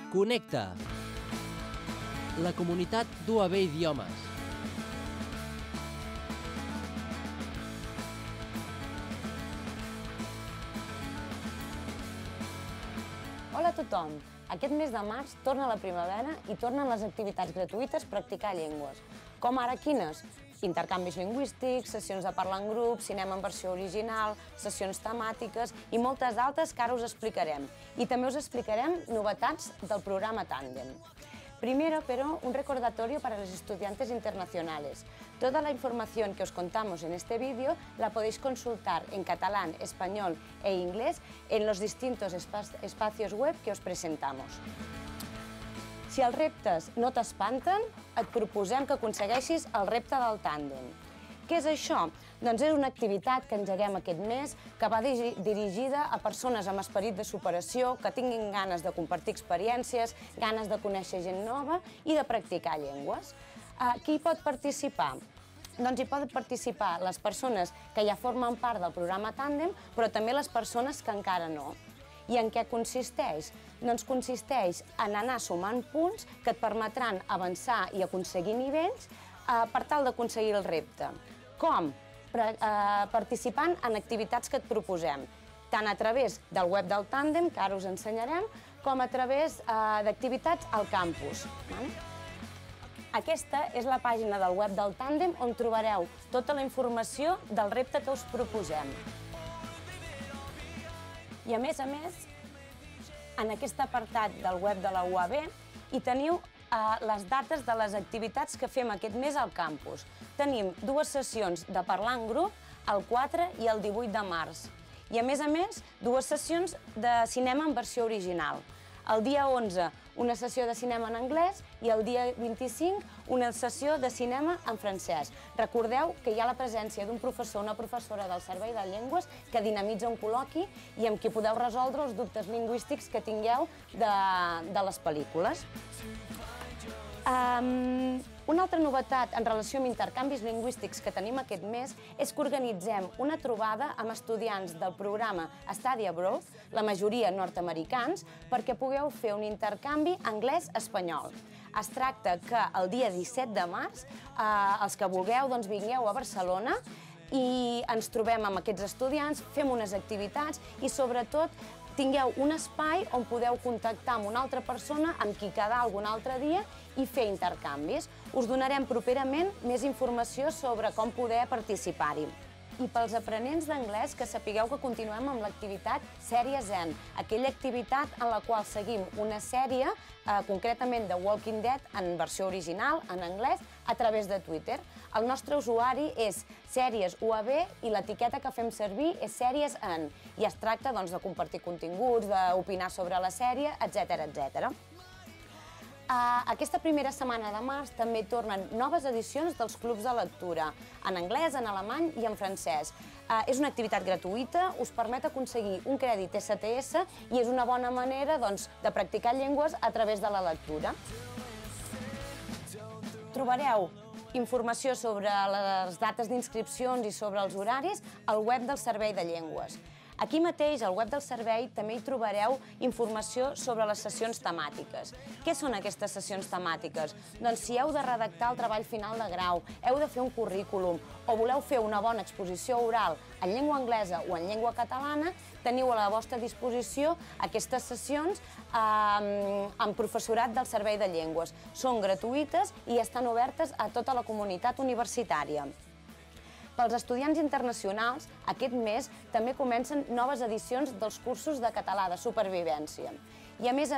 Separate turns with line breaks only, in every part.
Connecta. La comunitat d'UAB Idiomes.
Hola a tothom! Aquest mes de març torna la primavera i tornen les activitats gratuïtes Practicar Llengües. Com ara quines? Intercanvis lingüístics, sessions de parlar en grup, cinema en versió original, sessions temàtiques i moltes altres que ara us explicarem. I també us explicarem novetats del programa Tandem. Primero, pero, un recordatorio para los estudiantes internacionales. Toda la información que os contamos en este vídeo la podéis consultar en catalán, español e inglés en los distintos espacios web que os presentamos. Si els reptes no t'espanten, et proposem que aconsegueixis el repte del tàndem. Què és això? Doncs és una activitat que engeguem aquest mes que va dirigida a persones amb esperit de superació, que tinguin ganes de compartir experiències, ganes de conèixer gent nova i de practicar llengües. Qui hi pot participar? Doncs hi poden participar les persones que ja formen part del programa Tandem, però també les persones que encara no. I en què consisteix? Doncs consisteix en anar sumant punts que et permetran avançar i aconseguir nivells per tal d'aconseguir el repte. Com? Participant en activitats que et proposem, tant a través del web del Tandem, que ara us ensenyarem, com a través d'activitats al campus. Aquesta és la pàgina del web del Tandem on trobareu tota la informació del repte que us proposem. I a més, en aquest apartat del web de la UAB hi teniu les dates de les activitats que fem aquest mes al campus. Tenim dues sessions de parlar en grup, el 4 i el 18 de març. I a més, dues sessions de cinema en versió original. El dia 11, una sessió de cinema en anglès i el dia 25, una sessió de cinema en francès. Recordeu que hi ha la presència d'un professor o una professora del Servei de Llengües que dinamitza un col·loqui i amb qui podeu resoldre els dubtes lingüístics que tingueu de les pel·lícules. Una altra novetat en relació amb intercanvis lingüístics que tenim aquest mes és que organitzem una trobada amb estudiants del programa Study Abroad, la majoria nord-americans, perquè pugueu fer un intercanvi anglès-espanyol. Es tracta que el dia 17 de març, els que vulgueu, vingueu a Barcelona i ens trobem amb aquests estudiants, fem unes activitats i, sobretot, tingueu un espai on podeu contactar amb una altra persona amb qui quedar algun altre dia i fer intercanvis. Us donarem properament més informació sobre com poder participar-hi. I pels aprenents d'anglès, que sapigueu que continuem amb l'activitat Sèrie Zen, aquella activitat en la qual seguim una sèrie, concretament de Walking Dead, en versió original, en anglès, a través de Twitter. El nostre usuari és Sèries UAB i l'etiqueta que fem servir és Sèries En. I es tracta de compartir continguts, d'opinar sobre la sèrie, etc. Aquesta primera setmana de març també tornen noves edicions dels clubs de lectura, en anglès, en alemany i en francès. És una activitat gratuïta, us permet aconseguir un crèdit STS i és una bona manera de practicar llengües a través de la lectura. Trobareu informació sobre les dates d'inscripcions i sobre els horaris al web del Servei de Llengües. Aquí mateix, al web del servei, també hi trobareu informació sobre les sessions temàtiques. Què són aquestes sessions temàtiques? Doncs si heu de redactar el treball final de grau, heu de fer un currículum o voleu fer una bona exposició oral en llengua anglesa o en llengua catalana, teniu a la vostra disposició aquestes sessions amb professorat del Servei de Llengües. Són gratuïtes i estan obertes a tota la comunitat universitària. Pels estudiants internacionals, aquest mes també comencen noves edicions dels cursos de català de supervivència. I a més,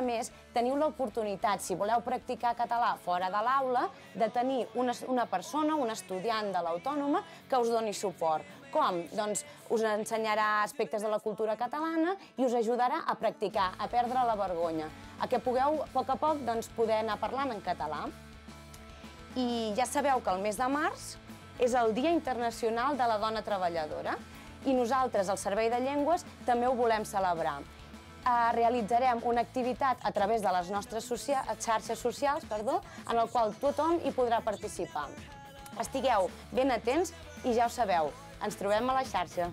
teniu l'oportunitat, si voleu practicar català fora de l'aula, de tenir una persona, un estudiant de l'Autònoma, que us doni suport. Com? Doncs us ensenyarà aspectes de la cultura catalana i us ajudarà a practicar, a perdre la vergonya, a que pugueu, a poc, poder anar parlant en català. I ja sabeu que el mes de març és el Dia Internacional de la Dona Treballadora i nosaltres, al Servei de Llengües, també ho volem celebrar. Realitzarem una activitat a través de les nostres xarxes socials, en el qual tothom hi podrà participar. Estigueu ben atents i ja ho sabeu, ens trobem a la xarxa.